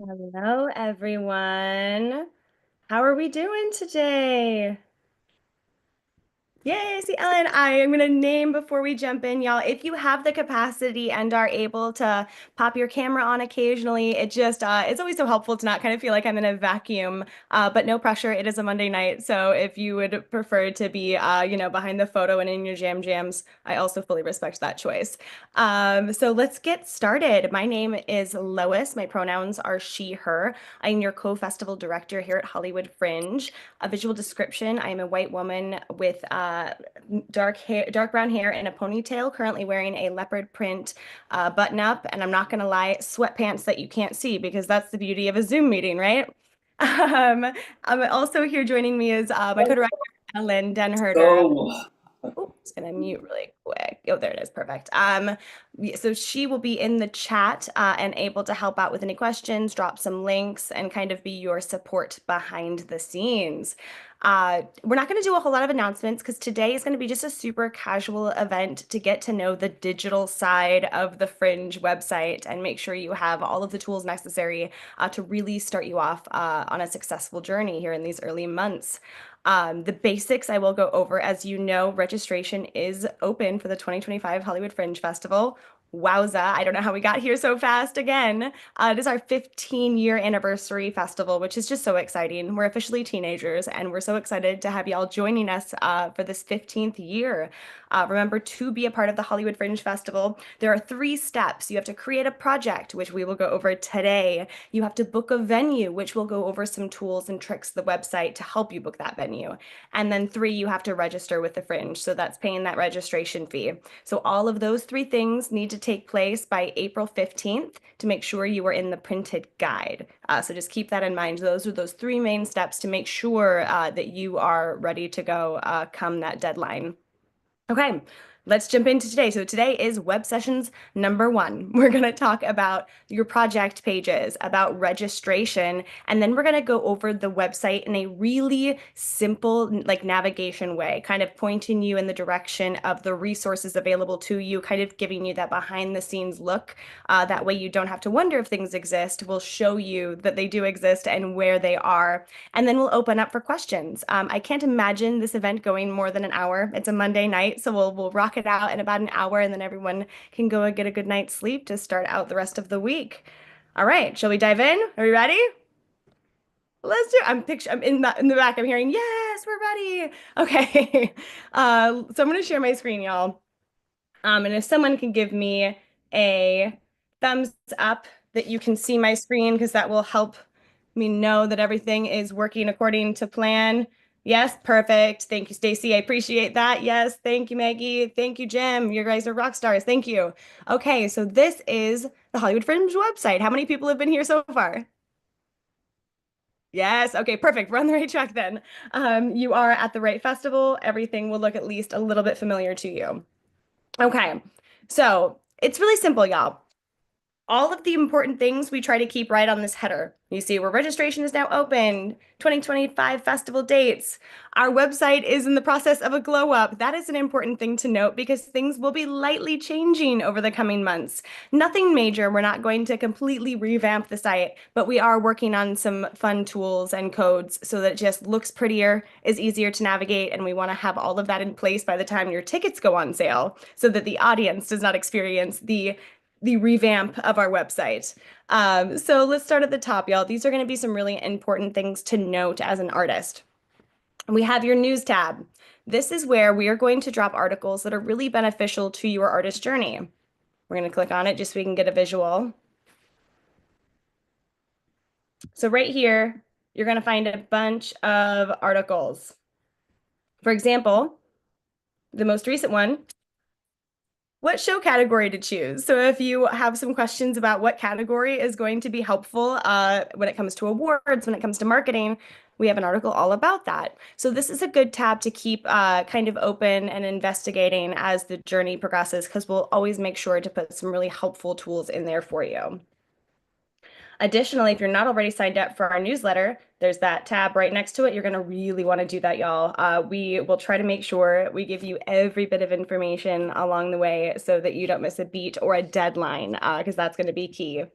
Hello, everyone. How are we doing today? Yay, see, Ellen, I am going to name before we jump in, y'all. If you have the capacity and are able to pop your camera on occasionally, it's always so helpful to not kind of feel like I'm in a vacuum, but no pressure. It is a Monday night. So if you would prefer to be, behind the photo and in your jams, I also fully respect that choice. So let's get started. My name is Lois. My pronouns are she, her. I am your co-festival director here at Hollywood Fringe. A visual description: I am a white woman with dark brown hair and a ponytail, currently wearing a leopard print button up, and I'm not gonna lie, sweatpants that you can't see because that's the beauty of a Zoom meeting, right? I'm also here joining me is my co-director, Ellen Denherder. So, Oh, just gonna mute really quick. Oh, there it is. Perfect. So she will be in the chat and able to help out with any questions, drop some links, and kind of be your support behind the scenes. We're not going to do a whole lot of announcements because today is going to be just a super casual event to get to know the digital side of the Fringe website and make sure you have all of the tools necessary to really start you off on a successful journey here in these early months. The basics I will go over. As you know, registration is open for the 2025 Hollywood Fringe Festival. Wowza, I don't know how we got here so fast again. It is our 15-year anniversary festival, which is just so exciting. We're officially teenagers, and we're so excited to have y'all joining us for this 15th year. Remember, to be a part of the Hollywood Fringe Festival, there are 3 steps. You have to create a project, which we will go over today. You have to book a venue, which we'll go over some tools and tricks the website to help you book that venue. And then 3, you have to register with the Fringe. So that's paying that registration fee. So all of those 3 things need to take place by April 15th to make sure you are in the printed guide. So just keep that in mind. Those are those 3 main steps to make sure that you are ready to go come that deadline. Okay, let's jump into today. So today is web sessions number 1. We're going to talk about your project pages, about registration, and then we're going to go over the website in a really simple, like, navigation way, kind of pointing you in the direction of the resources available to you, kind of giving you that behind the scenes look. That way you don't have to wonder if things exist. We'll show you that they do exist and where they are, and then we'll open up for questions. I can't imagine this event going more than an hour. It's a Monday night, so we'll rock it out in about an hour, and then everyone can go and get a good night's sleep to start out the rest of the week. All right, shall we dive in? Are we ready? Let's do it. I'm in the back. I'm hearing, yes, we're ready. Okay. So I'm gonna share my screen, y'all. And if someone can give me a thumbs up that you can see my screen, because that will help me know that everything is working according to plan. Yes, perfect. Thank you, Stacy. I appreciate that. Yes, thank you, Maggie. Thank you, Jim. You guys are rock stars. Thank you. Okay, so this is the Hollywood Fringe website. How many people have been here so far? Yes. Okay, perfect. We're on the right track then. You are at the right festival. Everything will look at least a little bit familiar to you. Okay, so it's really simple, y'all. All of the important things we try to keep right on this header. You see where registration is now open, 2025 festival dates. Our website is in the process of a glow up. That is an important thing to note because things will be lightly changing over the coming months. Nothing major. We're not going to completely revamp the site, but we are working on some fun tools and codes so that it just looks prettier, is easier to navigate, and we want to have all of that in place by the time your tickets go on sale so that the audience does not experience the revamp of our website. So let's start at the top, y'all. These are going to be some really important things to note as an artist. We have your news tab. This is where we are going to drop articles that are really beneficial to your artist journey. We're going to click on it just so we can get a visual. So right here, you're going to find a bunch of articles. For example, the most recent one, what show category to choose. So if you have some questions about what category is going to be helpful when it comes to awards, when it comes to marketing, we have an article all about that. So this is a good tab to keep kind of open and investigating as the journey progresses, because we'll always make sure to put some really helpful tools in there for you. Additionally, if you're not already signed up for our newsletter, there's that tab right next to it. You're going to really want to do that, y'all. We will try to make sure we give you every bit of information along the way so that you don't miss a beat or a deadline, because that's going to be key.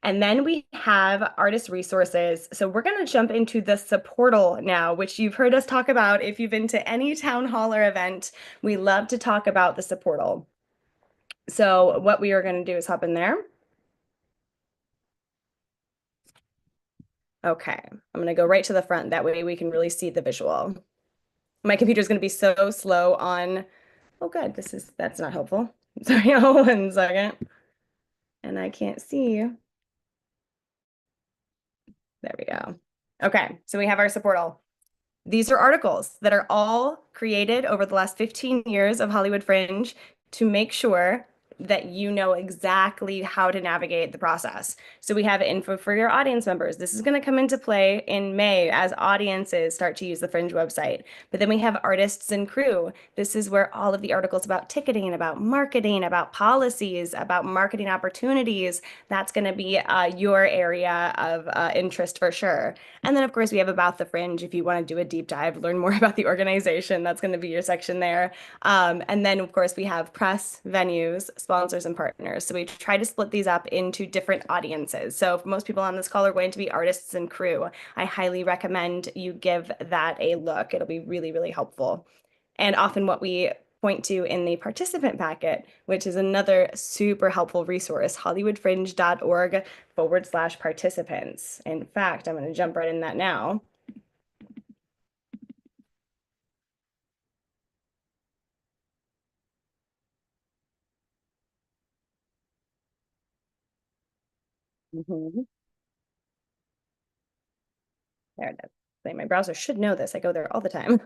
And then we have artist resources. So we're going to jump into the supportal now, which you've heard us talk about. If you've been to any town hall or event, we love to talk about the supportal. So what we are going to do is hop in there. Okay, I'm going to go right to the front. That way we can really see the visual. My computer is going to be so slow on, oh good, that's not helpful. Sorry, 1 second. And I can't see. There we go. Okay, so we have our supportal. These are articles that are all created over the last 15 years of Hollywood Fringe to make sure that you know exactly how to navigate the process. So we have info for your audience members. This is going to come into play in May as audiences start to use the Fringe website. But then we have artists and crew. This is where all of the articles about ticketing, about marketing, about policies, about marketing opportunities, that's going to be your area of interest for sure. And then, of course, we have About the Fringe. If you want to do a deep dive, learn more about the organization, that's going to be your section there. And then, of course, we have press, venues, sponsors, and partners. So we try to split these up into different audiences. So if most people on this call are going to be artists and crew, I highly recommend you give that a look. It'll be really, really helpful. And often what we point to in the participant packet, which is another super helpful resource, hollywoodfringe.org/participants. In fact, I'm going to jump right in that now. There it is. My browser should know this. I go there all the time.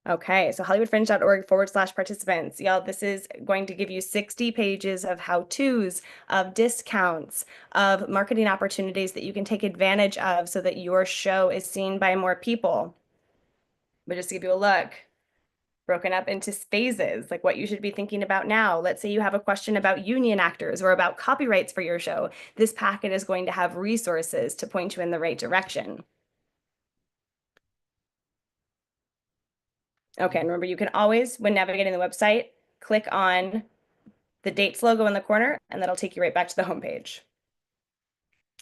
Okay, so hollywoodfringe.org/participants. Y'all, this is going to give you 60 pages of how-tos, of discounts, of marketing opportunities that you can take advantage of so that your show is seen by more people. But just to give you a look, broken up into phases, like what you should be thinking about now. Let's say you have a question about union actors or about copyrights for your show. This packet is going to have resources to point you in the right direction. Okay, and remember, you can always, when navigating the website, click on the dates logo in the corner, and that'll take you right back to the homepage.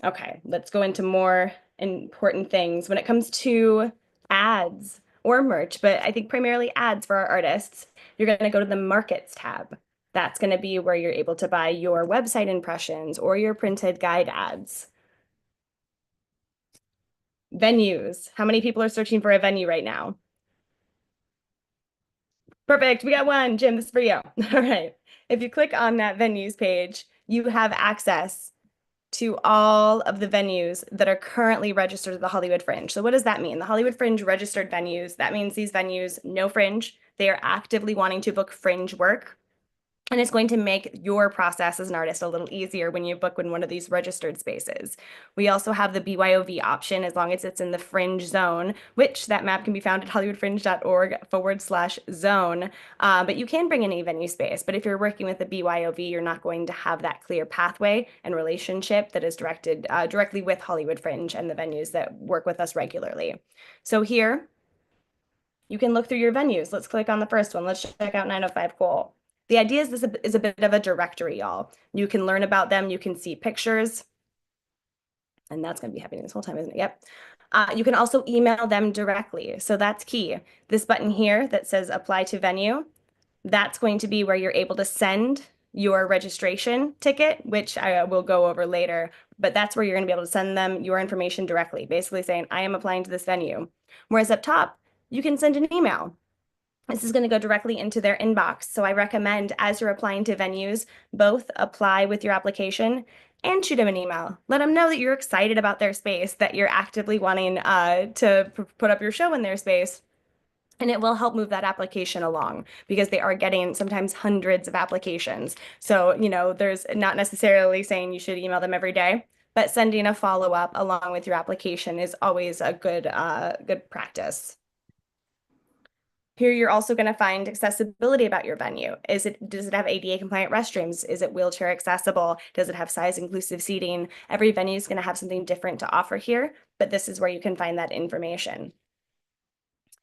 Okay, let's go into more important things. When it comes to ads or merch, but I think primarily ads for our artists, you're going to go to the Markets tab. That's going to be where you're able to buy your website impressions or your printed guide ads. Venues. How many people are searching for a venue right now? Perfect. We got one. Jim, this is for you. All right. If you click on that venues page, you have access to all of the venues that are currently registered at the Hollywood Fringe. So what does that mean? The Hollywood Fringe registered venues, that means these venues, no fringe. They are actively wanting to book fringe work. And it's going to make your process as an artist a little easier when you book in one of these registered spaces. We also have the BYOV option as long as it's in the fringe zone, which that map can be found at hollywoodfringe.org/zone. But you can bring in a venue space. But if you're working with the BYOV, you're not going to have that clear pathway and relationship that is directed directly with Hollywood Fringe and the venues that work with us regularly. So here, you can look through your venues. Let's click on the first one. Let's check out 905 Cole. The idea is this is a bit of a directory, y'all. You can learn about them. You can see pictures. And that's going to be happening this whole time, isn't it? Yep. You can also email them directly. So that's key. This button here that says apply to venue, that's going to be where you're able to send your registration ticket, which I will go over later. But that's where you're going to be able to send them your information directly, basically saying, I am applying to this venue. Whereas up top, you can send an email. This is going to go directly into their inbox. So I recommend as you're applying to venues, both apply with your application and shoot them an email. Let them know that you're excited about their space, that you're actively wanting to put up your show in their space. And it will help move that application along because they are getting sometimes hundreds of applications. So, you know, there's not necessarily saying you should email them every day, but sending a follow-up along with your application is always a good practice. Here, you're also going to find accessibility about your venue. Does it have ADA compliant restrooms? Is it wheelchair accessible? Does it have size inclusive seating? Every venue is going to have something different to offer here, but this is where you can find that information.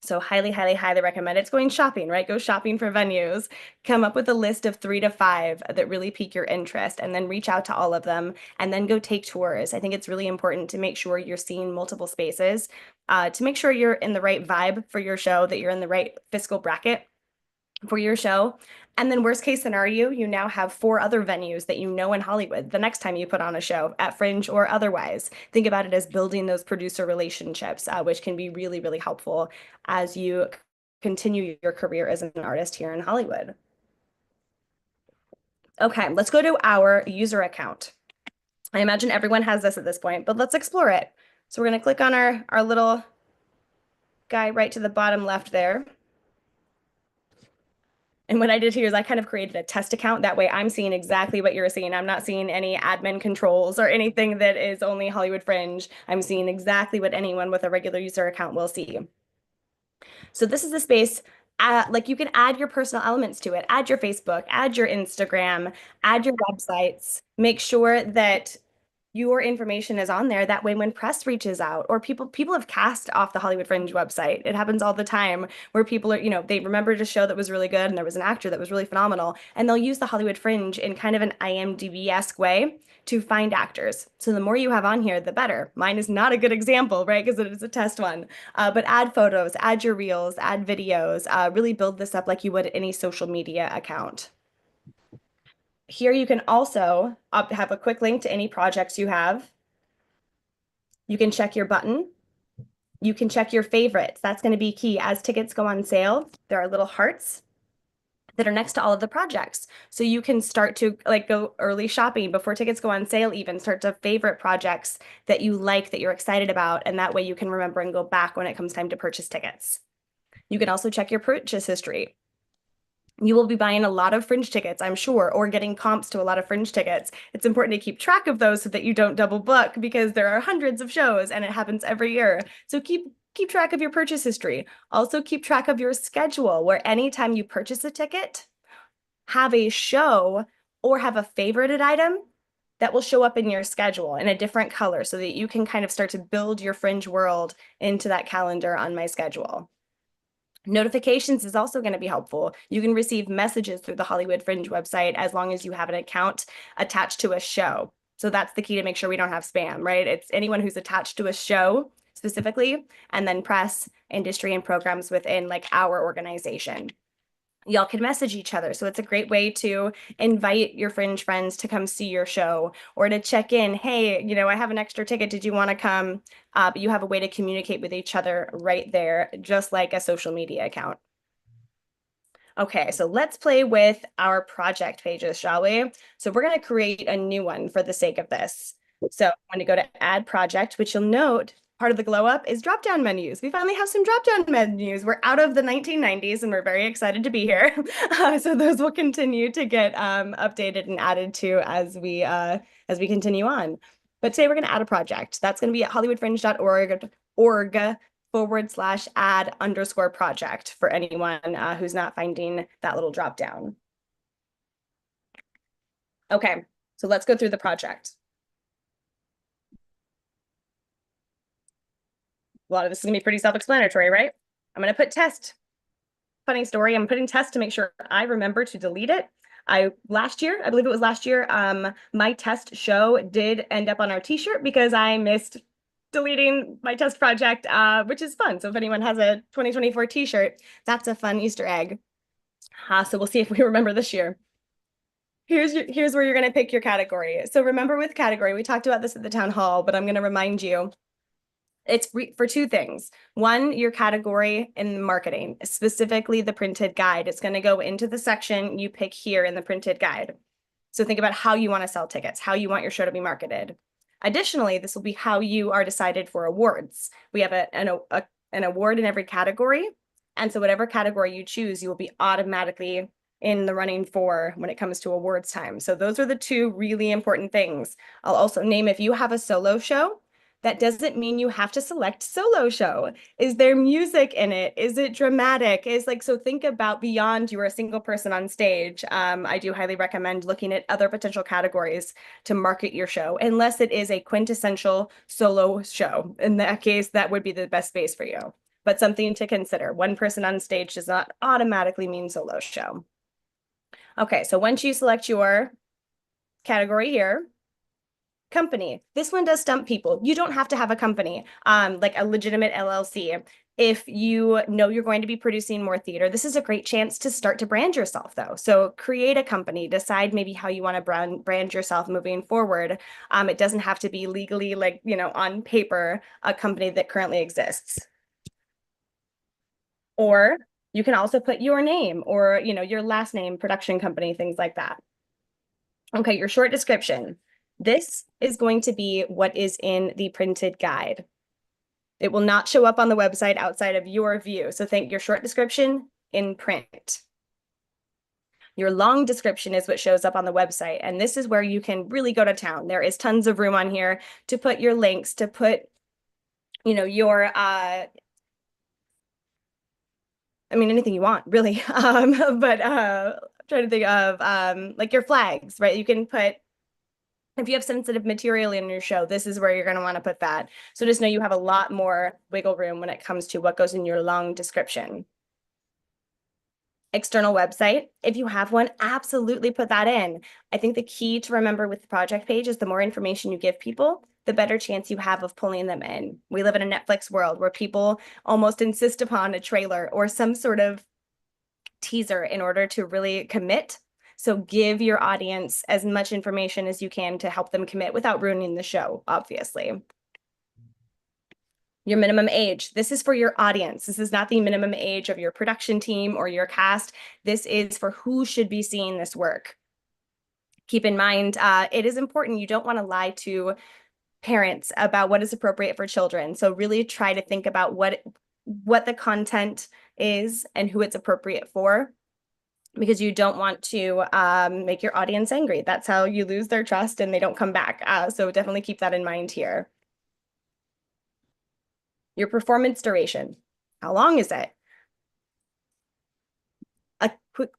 So highly, highly, highly recommend. It's going shopping, right? Go shopping for venues. Come up with a list of 3 to 5 that really pique your interest, and then reach out to all of them, and then go take tours. I think it's really important to make sure you're seeing multiple spaces, to make sure you're in the right vibe for your show, that you're in the right fiscal bracket for your show. And then worst case scenario, you now have 4 other venues that you know in Hollywood the next time you put on a show at Fringe or otherwise. Think about it as building those producer relationships, which can be really, really helpful as you continue your career as an artist here in Hollywood. Okay, let's go to our user account. I imagine everyone has this at this point, but let's explore it. So we're going to click on our little guy right to the bottom left there. And what I did here is I kind of created a test account. That way I'm seeing exactly what you're seeing. I'm not seeing any admin controls or anything that is only Hollywood Fringe. I'm seeing exactly what anyone with a regular user account will see. So this is the space, like you can add your personal elements to it. Add your Facebook, add your Instagram, add your websites. Make sure that your information is on there. That way, when press reaches out, or people have cast off the Hollywood Fringe website. It happens all the time where people are, they remembered a show that was really good and there was an actor that was really phenomenal, and they'll use the Hollywood Fringe in kind of an IMDb-esque way to find actors. So the more you have on here, the better. Mine is not a good example, right? Because it is a test one. But add photos, add your reels, add videos, really build this up like you would any social media account. Here you can also have a quick link to any projects you have. You can check your button. You can check your favorites. That's going to be key. As tickets go on sale, there are little hearts that are next to all of the projects. So you can start to go early shopping before tickets go on sale, even start to favorite projects that you like, that you're excited about. And that way you can remember and go back when it comes time to purchase tickets. You can also check your purchase history. You will be buying a lot of Fringe tickets, I'm sure, or getting comps to a lot of Fringe tickets. It's important to keep track of those so that you don't double book, because there are hundreds of shows and it happens every year. So keep track of your purchase history. Also keep track of your schedule, where anytime you purchase a ticket, have a show or have a favorited item that will show up in your schedule in a different color, so that you can kind of start to build your Fringe world into that calendar on my schedule. Notifications is also going to be helpful. You can receive messages through the Hollywood Fringe website as long as you have an account attached to a show. So that's the key to make sure we don't have spam, right? It's anyone who's attached to a show specifically, and then press, industry, and programs within like our organization. Y'all can message each other. So it's a great way to invite your Fringe friends to come see your show, or to check in. Hey, I have an extra ticket. Did you want to come? But you have a way to communicate with each other right there, just like a social media account. Okay, so let's play with our project pages, shall we? So we're going to create a new one for the sake of this. So I'm going to go to add project, which you'll note part of the glow up is drop down menus. We finally have some drop down menus. We're out of the 1990s and we're very excited to be here. So those will continue to get updated and added to as we continue on. But today we're going to add a project. That's going to be at hollywoodfringe.org/add_project for anyone who's not finding that little drop down. Okay, so let's go through the project. A lot of this is going to be pretty self-explanatory, right? I'm going to put test. Funny story, I'm putting test to make sure I remember to delete it. I believe it was last year, my test show did end up on our t-shirt because I missed deleting my test project, which is fun. So if anyone has a 2024 t-shirt, that's a fun Easter egg. So we'll see if we remember this year. Here's where you're going to pick your category. So remember, with category, we talked about this at the town hall, but I'm going to remind you, it's for 2 things. One, your category in marketing, specifically the printed guide. It's going to go into the section you pick here in the printed guide. So think about how you want to sell tickets, how you want your show to be marketed. Additionally, this will be how you are decided for awards. We have an award in every category. And so whatever category you choose, you will be automatically in the running for when it comes to awards time. So those are the 2 really important things. I'll also name, if you have a solo show, that doesn't mean you have to select solo show. Is there music in it? Is it dramatic? So think about beyond you are a single person on stage. I do highly recommend looking at other potential categories to market your show, unless it is a quintessential solo show. In that case, that would be the best space for you. but something to consider. One person on stage does not automatically mean solo show. Okay, so once you select your category here, company. This one does stump people. You don't have to have a company, like a legitimate LLC. If you know you're going to be producing more theater, this is a great chance to start to brand yourself, though. So create a company, decide maybe how you want to brand yourself moving forward. It doesn't have to be legally, like, on paper, a company that currently exists. Or you can also put your name or, your last name, production company, things like that. Okay, your short description. This is going to be what is in the printed guide. It will not show up on the website outside of your view. So think your short description in print. Your long description is what shows up on the website. And this is where you can really go to town. There is tons of room on here to put your links, to put, your, anything you want, really. But I'm trying to think of like your flags, right? You can put, if you have sensitive material in your show, this is where you're going to want to put that. So just know you have a lot more wiggle room when it comes to what goes in your long description. External website, if you have one, absolutely put that in. I think the key to remember with the project page is the more information you give people, the better chance you have of pulling them in. We live in a Netflix world where people almost insist upon a trailer or some sort of teaser in order to really commit. So give your audience as much information as you can to help them commit without ruining the show, obviously. Your minimum age. This is for your audience. This is not the minimum age of your production team or your cast. This is for who should be seeing this work. Keep in mind, it is important. You don't want to lie to parents about what is appropriate for children. So really try to think about what the content is and who it's appropriate for, because you don't want to make your audience angry. That's how you lose their trust and they don't come back. So definitely keep that in mind here. Your performance duration. How long is it? A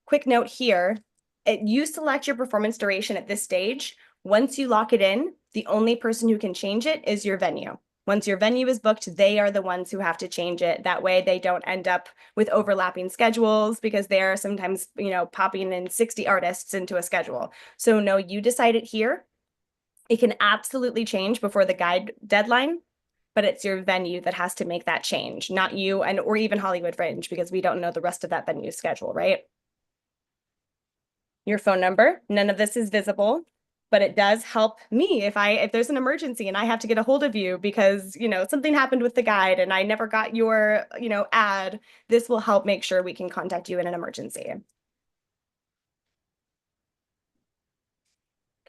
quick note here. You select your performance duration at this stage. Once you lock it in, the only person who can change it is your venue. Once your venue is booked, they are the ones who have to change it. That way they don't end up with overlapping schedules, because they're sometimes, popping in 60 artists into a schedule. So no, you decide it here. It can absolutely change before the guide deadline, but it's your venue that has to make that change, not you or even Hollywood Fringe, because we don't know the rest of that venue's schedule, right? Your phone number, none of this is visible, but it does help me if there's an emergency and I have to get a hold of you because, something happened with the guide and I never got your, ad. This will help make sure we can contact you in an emergency.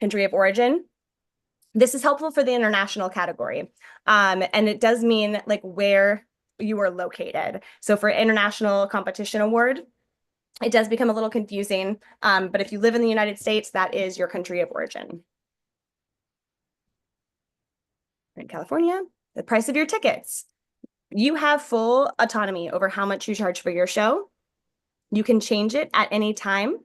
Country of origin. This is helpful for the international category. And it does mean like where you are located. So for international competition award, it does become a little confusing. But if you live in the United States, that is your country of origin. In California, the price of your tickets. You have full autonomy over how much you charge for your show. You can change it at any time.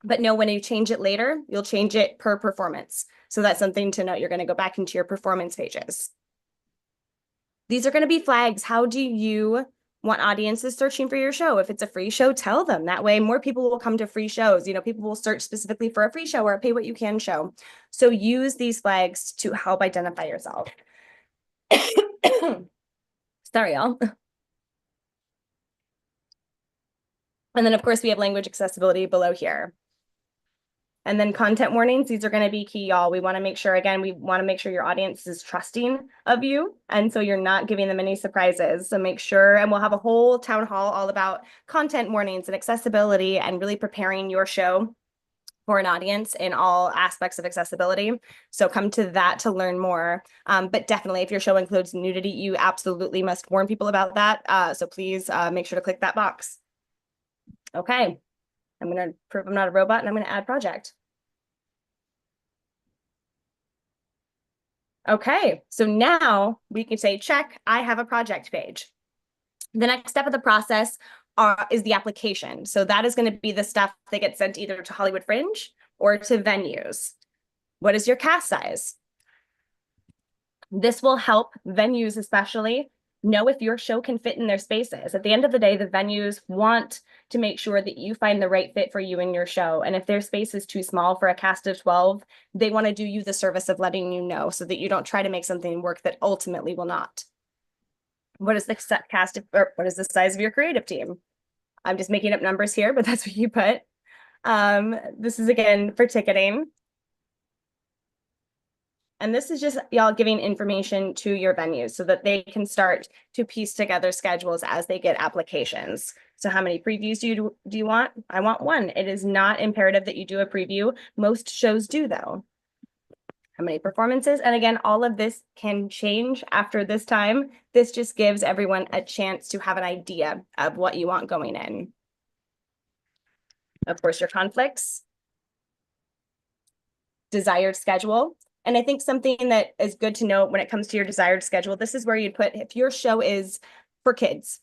But know when you change it later, you'll change it per performance. So that's something to note. You're going to go back into your performance pages. These are going to be flags. How do you want audiences searching for your show? If it's a free show, tell them. That way more people will come to free shows. People will search specifically for a free show or a pay what you can show. So use these flags to help identify yourself. Sorry, y'all. And then of course we have language accessibility below here. And then content warnings, these are going to be key, y'all. We want to make sure, again, your audience is trusting of you. And so you're not giving them any surprises. So make sure, and we'll have a whole town hall all about content warnings and accessibility and really preparing your show for an audience in all aspects of accessibility. So come to that to learn more. But definitely if your show includes nudity, you absolutely must warn people about that. So please make sure to click that box. Okay. I'm going to prove I'm not a robot and I'm going to add project. Okay, so now we can say, check, I have a project page. The next step of the process is the application. So that is going to be the stuff that gets sent either to Hollywood Fringe or to venues. What is your cast size? This will help venues especially Know if your show can fit in their spaces. At the end of the day, the venues want to make sure that you find the right fit for you and your show. And if their space is too small for a cast of 12, they want to do you the service of letting you know so that you don't try to make something work that ultimately will not. What is the cast of, or what is the size of your creative team? I'm just making up numbers here, but that's what you put. This is again for ticketing. And this is just y'all giving information to your venues so that they can start to piece together schedules as they get applications. So how many previews do you want? I want one. It is not imperative that you do a preview. Most shows do though. How many performances? And again, all of this can change after this time. This just gives everyone a chance to have an idea of what you want going in. Of course, your conflicts, desired schedule. And I think something that is good to know when it comes to your desired schedule, this is where you'd put, if your show is for kids,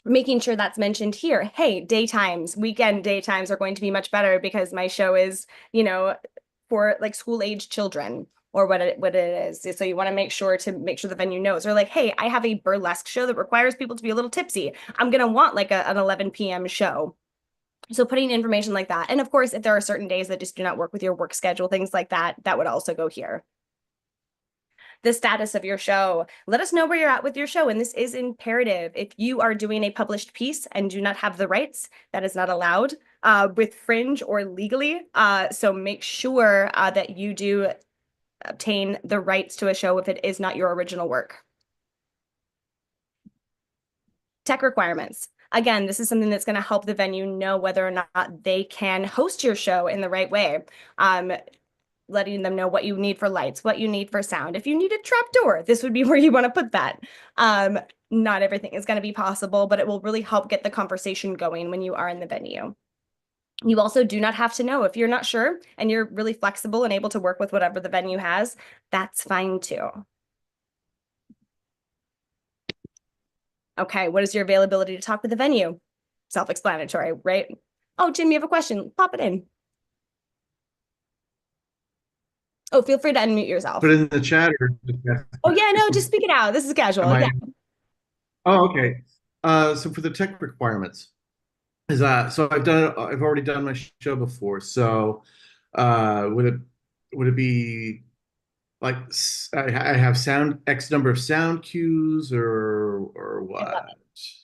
making sure that's mentioned here. Hey, daytimes, weekend daytimes are going to be much better because my show is, you know, for like school age children or what it is. So you want to make sure the venue knows. Or like, hey, I have a burlesque show that requires people to be a little tipsy. I'm going to want like an 11 p.m. show. So putting information like that. And of course, if there are certain days that just do not work with your work schedule, things like that, that would also go here. The status of your show. Let us know where you're at with your show. And this is imperative. If you are doing a published piece and do not have the rights, that is not allowed with Fringe or legally. So make sure that you do obtain the rights to a show if it is not your original work. Tech requirements. Again, this is something that's going to help the venue know whether or not they can host your show in the right way. Letting them know what you need for lights, what you need for sound. If you need a trap door, this would be where you want to put that. Not everything is going to be possible, but it will really help get the conversation going when you are in the venue. You also do not have to know. If you're not sure and you're really flexible and able to work with whatever the venue has, that's fine too. Okay, what is your availability to talk with the venue? Self-explanatory, right? Oh, Jim, you have a question. Pop it in. Oh, feel free to unmute yourself. Put it in the chat or oh yeah, no, just speak it out. This is casual. Yeah. Oh, okay. So for the tech requirements, is so I've already done my show before. So would it be like I have X number of sound cues or what?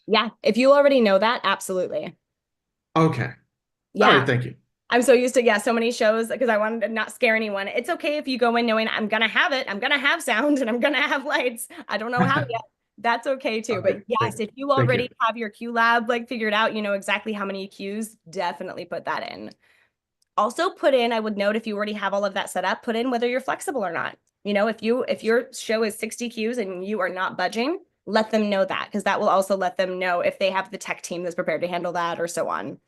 Yeah, if you already know that, absolutely. Okay. Yeah. All right, thank you. I'm so used to, so many shows because I wanted to not scare anyone. It's okay if you go in knowing I'm going to have it. I'm going to have sound and I'm going to have lights. I don't know how yet. That's okay too. Okay, But yes, if you already have your cue lab like figured out, you know exactly how many cues, definitely put that in. Also put in, I would note if you already have all of that set up, put in whether you're flexible or not. You know, if your show is 60 cues and you are not budging, let them know that because that will also let them know if they have the tech team that's prepared to handle that or so on.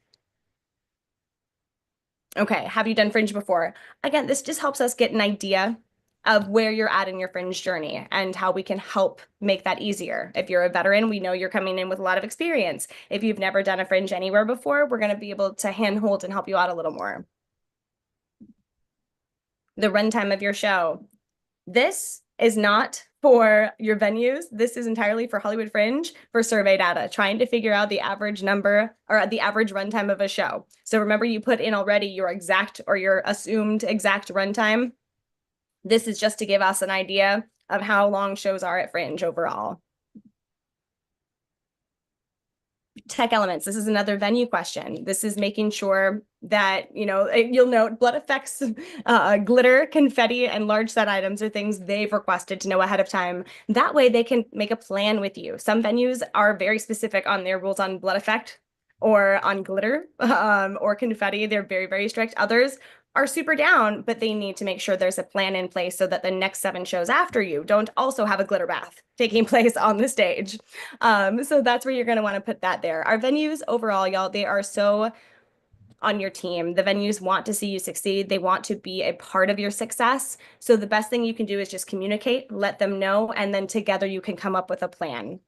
Okay, have you done Fringe before? Again, this just helps us get an idea of where you're at in your Fringe journey and how we can help make that easier. If you're a veteran, we know you're coming in with a lot of experience. If you've never done a Fringe anywhere before, we're going to be able to handhold and help you out a little more. The runtime of your show. This is not for your venues. This is entirely for Hollywood Fringe for survey data, trying to figure out the average number or the average runtime of a show. So remember you put in already your exact or your assumed exact runtime. This is just to give us an idea of how long shows are at Fringe overall. Tech elements. This is another venue question. This is making sure that, you'll note blood effects, glitter, confetti, and large set items are things they've requested to know ahead of time. That way they can make a plan with you. Some venues are very specific on their rules on blood effect or on glitter or confetti. They're very, very strict. Others are super down, but they need to make sure there's a plan in place so that the next 7 shows after you don't also have a glitter bath taking place on the stage. So that's where you're going to want to put that there. Our venues overall, y'all, they are so on your team. The venues want to see you succeed. They want to be a part of your success. So the best thing you can do is just communicate, let them know, and then together you can come up with a plan.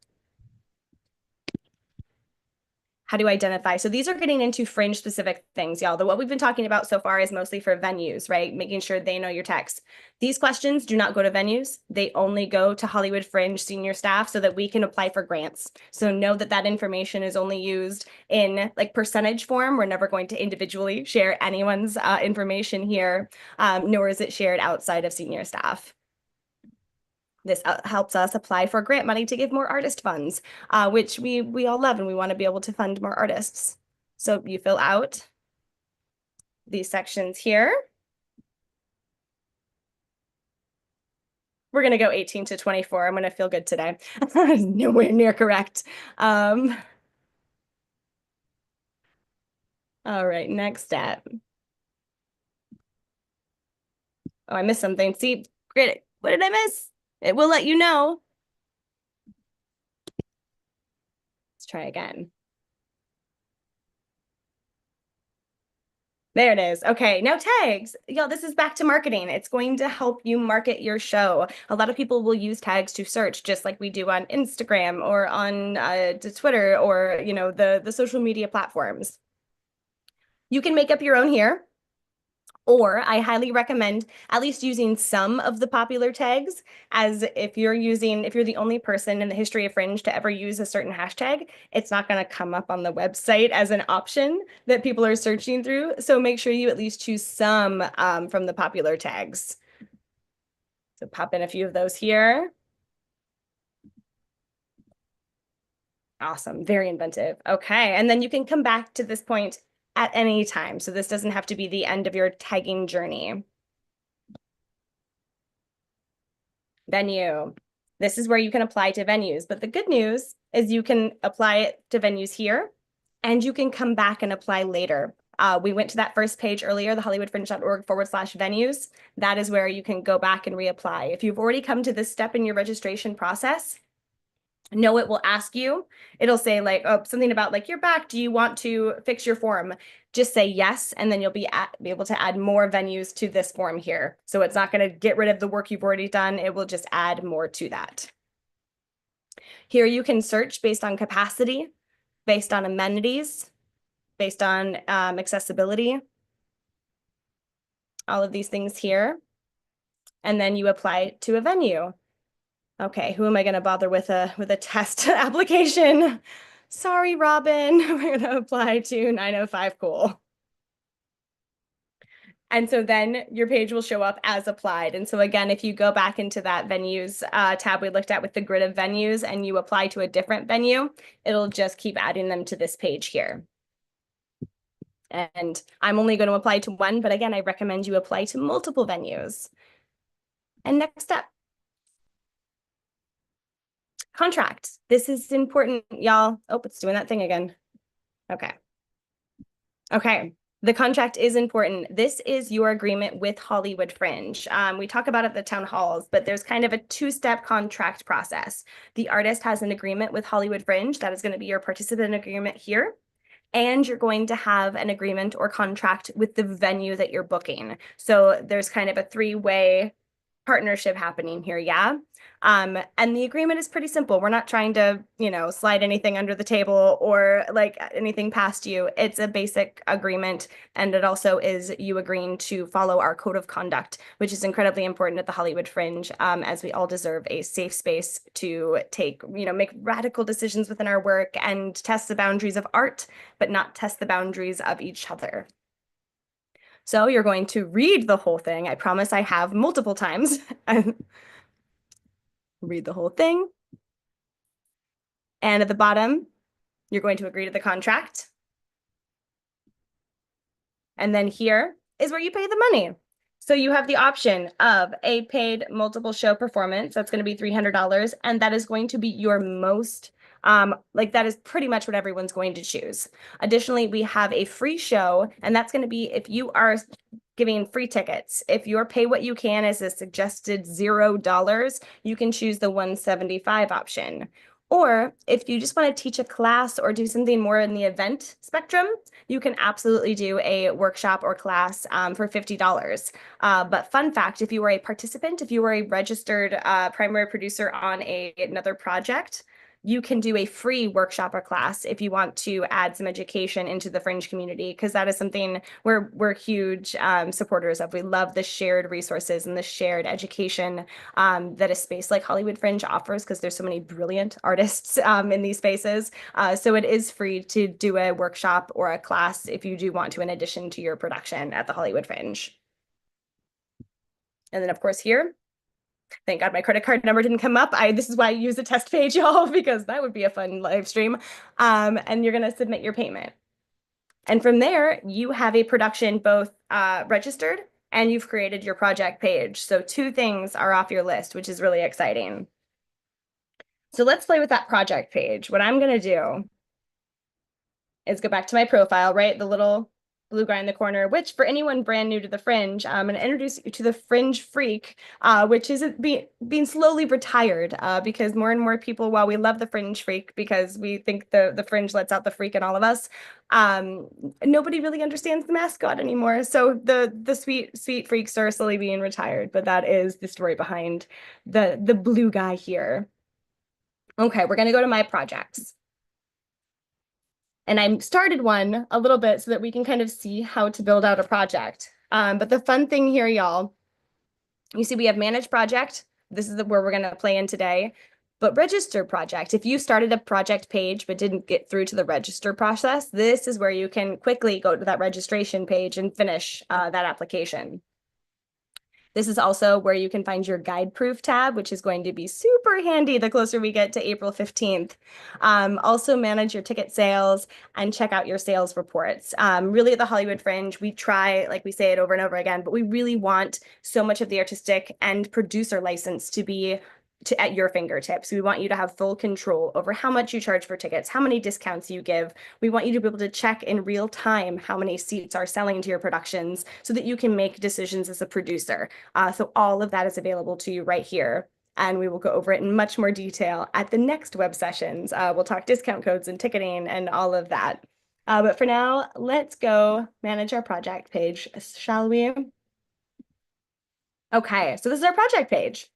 How do you identify? So these are getting into fringe specific things, y'all. What we've been talking about so far is mostly for venues, right? Making sure they know your text. These questions do not go to venues. They only go to Hollywood Fringe senior staff so that we can apply for grants. So know that that information is only used in like percentage form. We're never going to individually share anyone's information here, nor is it shared outside of senior staff. This helps us apply for grant money to give more artist funds, which we all love, and we want to be able to fund more artists. So you fill out these sections here. We're going to go 18 to 24. I'm going to feel good today. Nowhere near correct. All right, next step. Oh, I missed something. See, great. What did I miss? It will let you know. Let's try again. There it is. Okay, now tags. Y'all, this is back to marketing. It's going to help you market your show. A lot of people will use tags to search, just like we do on Instagram or on Twitter or the social media platforms. You can make up your own here. Or I highly recommend at least using some of the popular tags, as if you're the only person in the history of Fringe to ever use a certain hashtag, it's not going to come up on the website as an option that people are searching through. So make sure you at least choose some from the popular tags. So pop in a few of those here. Awesome, very inventive. Okay, and then you can come back to this point at any time. So this doesn't have to be the end of your tagging journey. Venue. This is where you can apply to venues, but the good news is you can apply it to venues here, and you can come back and apply later. We went to that first page earlier, the hollywoodfringe.org/venues. That is where you can go back and reapply. If you've already come to this step in your registration process, no, it will ask you. It'll say like, oh, something about like, you're back. Do you want to fix your form? Just say yes, and then you'll be able to add more venues to this form here. So it's not going to get rid of the work you've already done. It will just add more to that. Here you can search based on capacity, based on amenities, based on accessibility, all of these things here. And then you apply to a venue. Okay, who am I going to bother with a test application? Sorry, Robin. We're going to apply to 905 Cool. And so then your page will show up as applied. And so again, if you go back into that venues tab we looked at with the grid of venues and you apply to a different venue, it'll just keep adding them to this page here. And I'm only going to apply to one, but again, I recommend you apply to multiple venues. And next step. Contract. This is important, y'all. Oh, it's doing that thing again. Okay. Okay. The contract is important. This is your agreement with Hollywood Fringe. We talk about it at the town halls, but there's kind of a two-step contract process. The artist has an agreement with Hollywood Fringe. That is going to be your participant agreement here. And you're going to have an agreement or contract with the venue that you're booking. So there's kind of a three-way partnership happening here, yeah? And the agreement is pretty simple. We're not trying to, slide anything under the table or like anything past you. It's a basic agreement. And it also is you agreeing to follow our code of conduct, which is incredibly important at the Hollywood Fringe, as we all deserve a safe space to make radical decisions within our work and test the boundaries of art, but not test the boundaries of each other. So you're going to read the whole thing. I promise I have multiple times. Read the whole thing. And at the bottom, you're going to agree to the contract. And then here is where you pay the money. So you have the option of a paid multiple show performance. That's going to be $300. And that is going to be your most that is pretty much what everyone's going to choose. Additionally, we have a free show, and that's going to be if you are giving free tickets. If your pay what you can is a suggested $0, you can choose the $175 option. Or if you just want to teach a class or do something more in the event spectrum, you can absolutely do a workshop or class for $50. But fun fact, if you were a participant, if you were a registered primary producer on another project, you can do a free workshop or class if you want to add some education into the Fringe community, because that is something we're huge supporters of. We love the shared resources and the shared education that a space like Hollywood Fringe offers, because there's so many brilliant artists in these spaces. So it is free to do a workshop or a class if you do want to, in addition to your production at the Hollywood Fringe. And then, of course, here, thank God my credit card number didn't come up. This is why I use the test page, y'all, because that would be a fun live stream. And you're going to submit your payment. And from there, you have a production both registered and you've created your project page. So 2 things are off your list, which is really exciting. So let's play with that project page. What I'm going to do is go back to my profile, right? The little blue guy in the corner, which for anyone brand new to the Fringe, I'm going to introduce you to the Fringe Freak, which is being slowly retired because more and more people, while we love the Fringe Freak because we think the Fringe lets out the freak in all of us, nobody really understands the mascot anymore. So the sweet freaks are slowly being retired, but that is the story behind the blue guy here. Okay, we're going to go to my projects. And I started one a little bit so that we can kind of see how to build out a project. But the fun thing here, y'all, you see we have manage project. This is where we're going to play in today. But register project, if you started a project page but didn't get through to the register process, this is where you can quickly go to that registration page and finish that application. This is also where you can find your guide proof tab, which is going to be super handy the closer we get to April 15th. Also manage your ticket sales and check out your sales reports. Really at the Hollywood Fringe, we try, like we say it over and over again, but we really want so much of the artistic and producer license to be at your fingertips. We want you to have full control over how much you charge for tickets, how many discounts you give. We want you to be able to check in real time how many seats are selling to your productions so that you can make decisions as a producer. So all of that is available to you right here. And we will go over it in much more detail at the next web sessions. We'll talk discount codes and ticketing and all of that. But for now, let's go manage our project page, shall we? Okay, so this is our project page.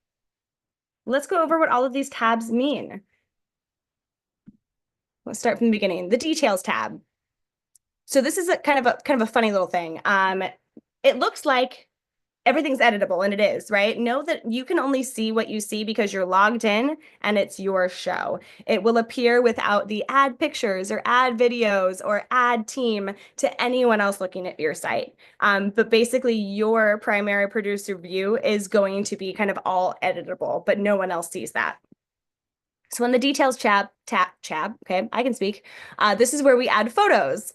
Let's go over what all of these tabs mean. Let's start from the beginning. The details tab. So this is a kind of a funny little thing. It looks like everything's editable, and it is, right? Know that you can only see what you see because you're logged in and it's your show. It will appear without the add pictures or add videos or add team to anyone else looking at your site. But basically your primary producer view is going to be kind of all editable, but no one else sees that. So in the details tab, okay, I can speak. This is where we add photos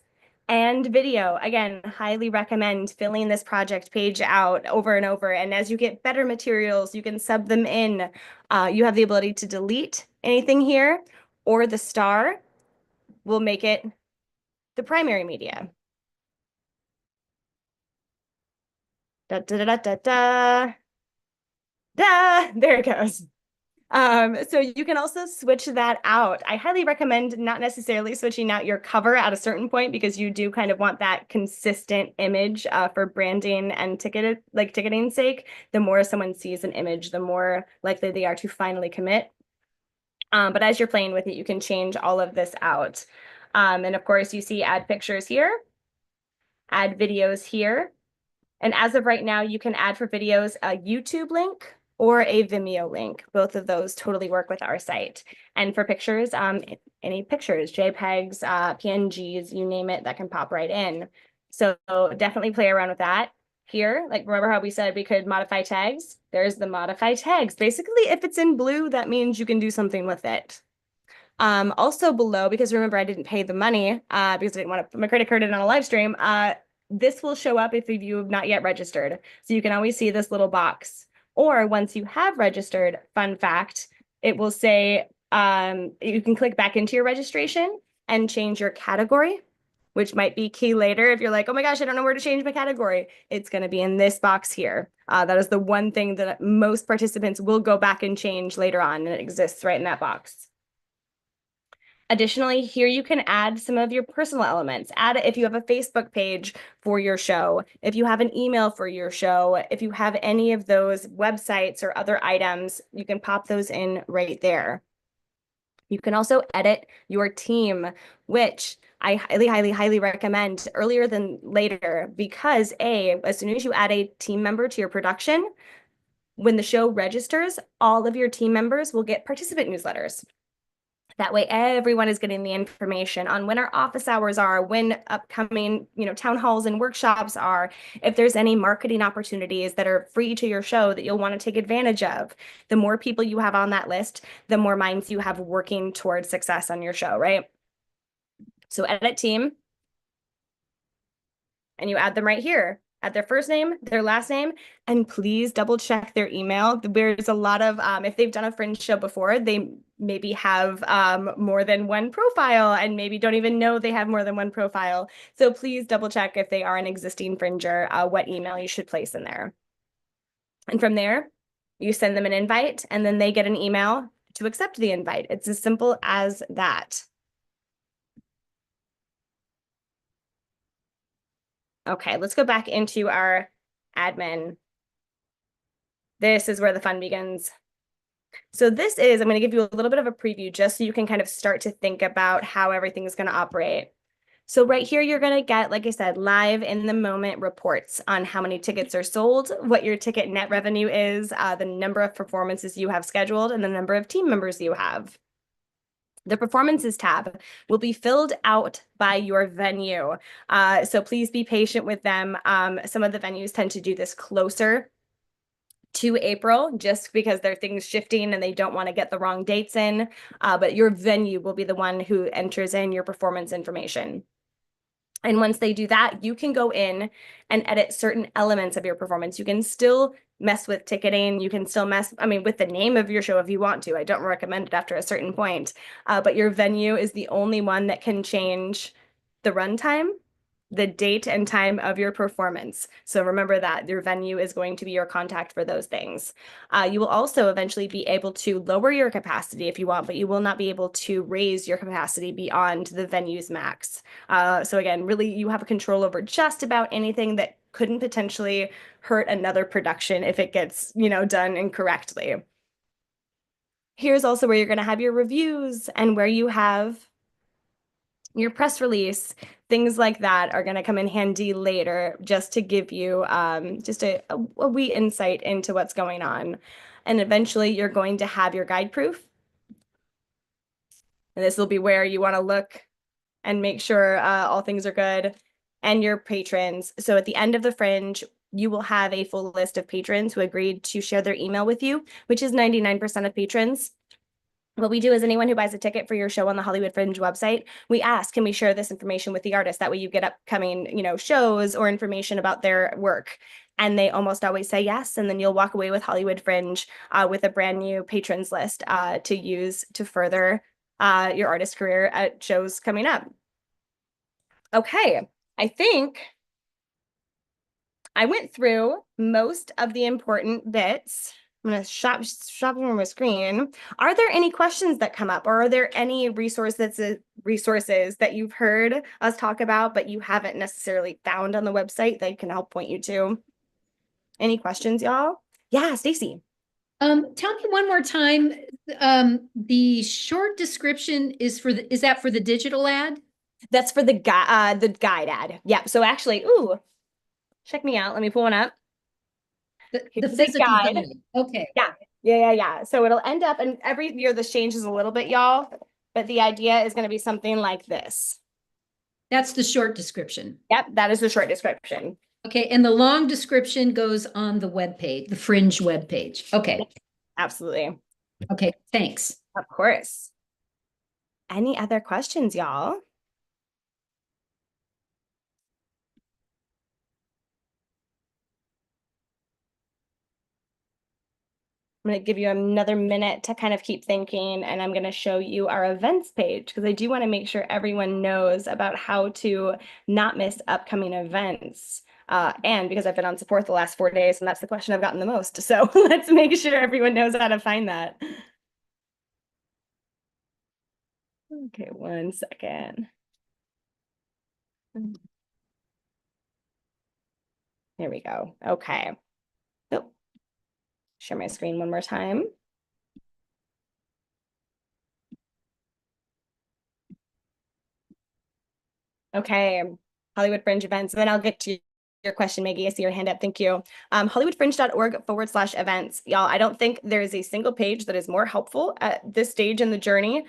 and video. Again, highly recommend filling this project page out over and over. And as you get better materials, you can sub them in. You have the ability to delete anything here, or the star will make it the primary media. Da, da, da, da, da, da. There it goes. So you can also switch that out. I highly recommend not necessarily switching out your cover at a certain point, because you do kind of want that consistent image for branding and ticketing sake. The more someone sees an image, the more likely they are to finally commit. But as you're playing with it, you can change all of this out. And of course, you see add pictures here, add videos here. And as of right now, you can add for videos a YouTube link or a Vimeo link. Both of those totally work with our site. And for pictures, any pictures, JPEGs, PNGs, you name it, that can pop right in. So definitely play around with that. Here, like remember how we said we could modify tags? There's the modify tags. Basically, if it's in blue, that means you can do something with it. Also below, because remember I didn't pay the money because I didn't want to put my credit card in on a live stream, this will show up if you have not yet registered. So you can always see this little box. Or once you have registered, fun fact, it will say you can click back into your registration and change your category, which might be key later. If you're like, oh my gosh, I don't know where to change my category, it's going to be in this box here. That is the one thing that most participants will go back and change later on, and it exists right in that box. Additionally, here you can add some of your personal elements. Add it if you have a Facebook page for your show, if you have an email for your show, if you have any of those websites or other items, you can pop those in right there. You can also edit your team, which I highly, highly, highly recommend earlier than later because as soon as you add a team member to your production, when the show registers, all of your team members will get participant newsletters. That way, everyone is getting the information on when our office hours are, when upcoming, town halls and workshops are, if there's any marketing opportunities that are free to your show that you'll want to take advantage of. The more people you have on that list, the more minds you have working towards success on your show, right? So edit team, and you add them right here. Add their first name, their last name, and please double check their email. There's a lot of, if they've done a Fringe show before, they maybe have more than one profile and maybe don't even know they have more than one profile. So please double check if they are an existing Fringer, what email you should place in there. And from there, you send them an invite and then they get an email to accept the invite. It's as simple as that. Okay, let's go back into our admin. This is where the fun begins. So I'm going to give you a little bit of a preview just so you can kind of start to think about how everything is going to operate. So right here, you're going to get, like I said, live in the moment reports on how many tickets are sold, what your ticket net revenue is, the number of performances you have scheduled, and the number of team members you have. The performances tab will be filled out by your venue. So please be patient with them. Some of the venues tend to do this closer to April just because there are things shifting and they don't want to get the wrong dates in. But your venue will be the one who enters in your performance information. And once they do that, you can go in and edit certain elements of your performance. You can still mess with ticketing. You can still mess, with the name of your show if you want to. I don't recommend it after a certain point. But your venue is the only one that can change the runtime, the date and time of your performance. So remember that your venue is going to be your contact for those things. You will also eventually be able to lower your capacity if you want, but you will not be able to raise your capacity beyond the venue's max. So again, really you have control over just about anything that couldn't potentially hurt another production if it gets, done incorrectly. Here's also where you're going to have your reviews and where you have your press release. Things like that are going to come in handy later just to give you just a wee insight into what's going on. And eventually you're going to have your guide proof. And this will be where you want to look and make sure all things are good, and your patrons. So at the end of the Fringe, you will have a full list of patrons who agreed to share their email with you, which is 99% of patrons. What we do is anyone who buys a ticket for your show on the Hollywood Fringe website, we ask, can we share this information with the artist? That way you get upcoming, shows or information about their work. And they almost always say yes. And then you'll walk away with Hollywood Fringe with a brand new patrons list to use to further your artist career at shows coming up. Okay, I think I went through most of the important bits. I'm going to shop on my screen. Are there any questions that come up, or are there any resources that you've heard us talk about, but you haven't necessarily found on the website that can help point you to? Any questions, y'all? Yeah, Stacy. Tell me one more time. The short description is that for the digital ad? That's for the guide ad. Yeah. So actually, check me out. Let me pull one up. The physical guide. Okay. Yeah. So it'll end up, and every year this changes a little bit, y'all. But the idea is going to be something like this. That's the short description. Yep, that is the short description. Okay, and the long description goes on the webpage, the Fringe webpage. Okay. Absolutely. Okay, thanks. Of course. Any other questions, y'all? I'm going to give you another minute to kind of keep thinking, and I'm going to show you our events page because I do want to make sure everyone knows about how to not miss upcoming events. And because I've been on support the last 4 days, and that's the question I've gotten the most. So let's make sure everyone knows how to find that. Okay, 1 second. There we go. Okay. Oh, share my screen one more time. Okay, Hollywood Fringe events. And then I'll get to your question, Maggie. I see your hand up. Thank you. HollywoodFringe.org/events. Y'all, I don't think there is a single page that is more helpful at this stage in the journey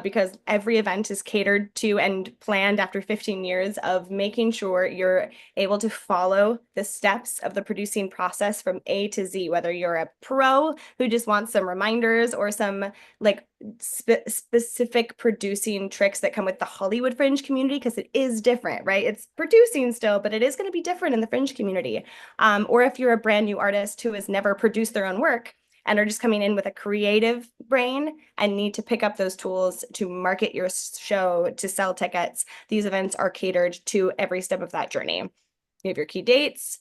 because every event is catered to and planned after 15 years of making sure you're able to follow the steps of the producing process from A to Z, whether you're a pro who just wants some reminders or some like specific producing tricks that come with the Hollywood Fringe community, because it is different, right? It's producing still, but it is going to be different in the Fringe community. Or if you're a brand new artist who has never produced their own work and are just coming in with a creative brain and need to pick up those tools to market your show, to sell tickets, these events are catered to every step of that journey. You have your key dates,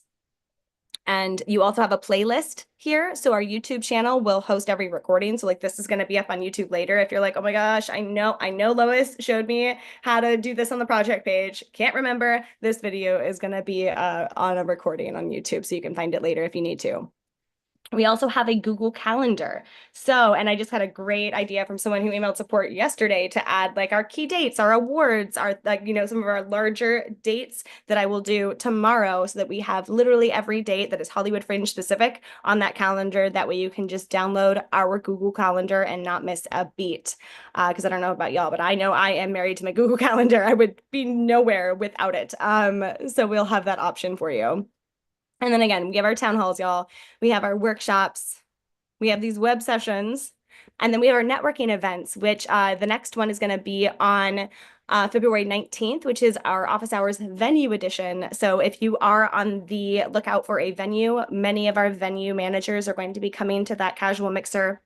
and you also have a playlist here. So our YouTube channel will host every recording. So like this is going to be up on YouTube later. If you're like, oh my gosh, I know Lois showed me how to do this on the project page. Can't remember. This video is going to be on a recording on YouTube. So you can find it later if you need to. We also have a Google Calendar. So, and I just had a great idea from someone who emailed support yesterday to add like our key dates, our awards, our like, you know, some of our larger dates that I will do tomorrow so that we have literally every date that is Hollywood Fringe specific on that calendar. That way you can just download our Google Calendar and not miss a beat. Because I don't know about y'all, but I know I am married to my Google Calendar. I would be nowhere without it. So we'll have that option for you. And then again, we have our town halls, y'all. We have our workshops. We have these web sessions. And then we have our networking events, which the next one is going to be on February 19th, which is our office hours venue edition. So if you are on the lookout for a venue, many of our venue managers are going to be coming to that casual mixer.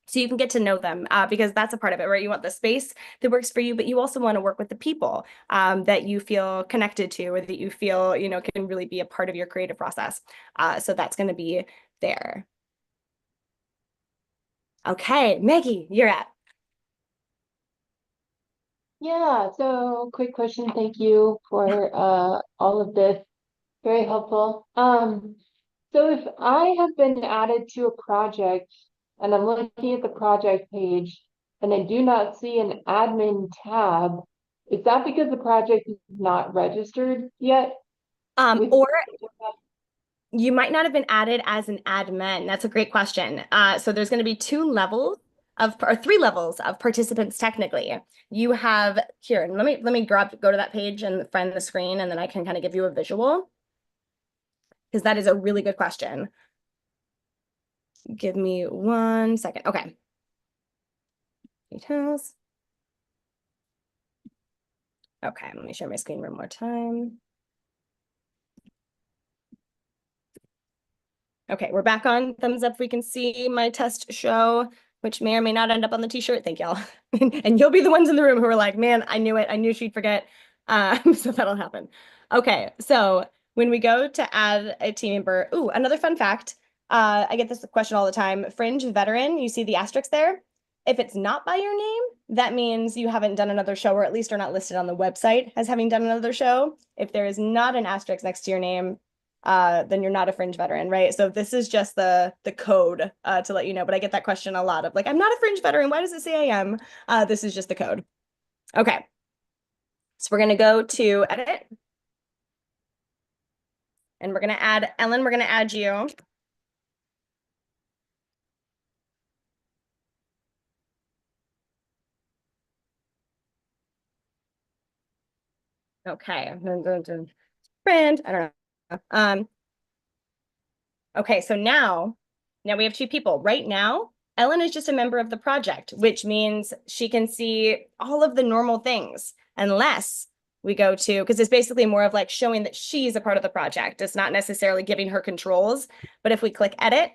So you can get to know them because that's a part of it, right? You want the space that works for you, but you also want to work with the people that you feel connected to or that you feel, you know, can really be a part of your creative process. So that's going to be there. Okay, Maggie, you're at. Yeah, so quick question. Thank you for all of this. Very helpful. So if I have been added to a project and I'm looking at the project page and I do not see an admin tab, is that because the project is not registered yet? Or you might not have been added as an admin. That's a great question. So there's going to be two levels of, or three levels of participants technically. You have here, and let me go to that page and find the screen, and then I can kind of give you a visual because that is a really good question. Give me 1 second. Okay. Details. Okay, let me share my screen one more time. Okay, we're back on. Thumbs up if we can see my test show, which may or may not end up on the t-shirt. Thank y'all. And you'll be the ones in the room who are like, man, I knew it. I knew she'd forget. So that'll happen. Okay, so when we go to add a team member, ooh, another fun fact. I get this question all the time. Fringe veteran, you see the asterisk there? If it's not by your name, that means you haven't done another show, or at least are not listed on the website as having done another show. If there is not an asterisk next to your name, then you're not a Fringe veteran, right? So this is just the code to let you know. But I get that question a lot of like, I'm not a Fringe veteran. Why does it say I am? This is just the code. Okay. So we're going to go to edit. And we're going to add Ellen. We're going to add you. Okay. Friend. I don't know. Okay, so now we have two people. Right now, Ellen is just a member of the project, which means she can see all of the normal things unless we go to, because it's basically more of like showing that she's a part of the project. It's not necessarily giving her controls, but if we click edit,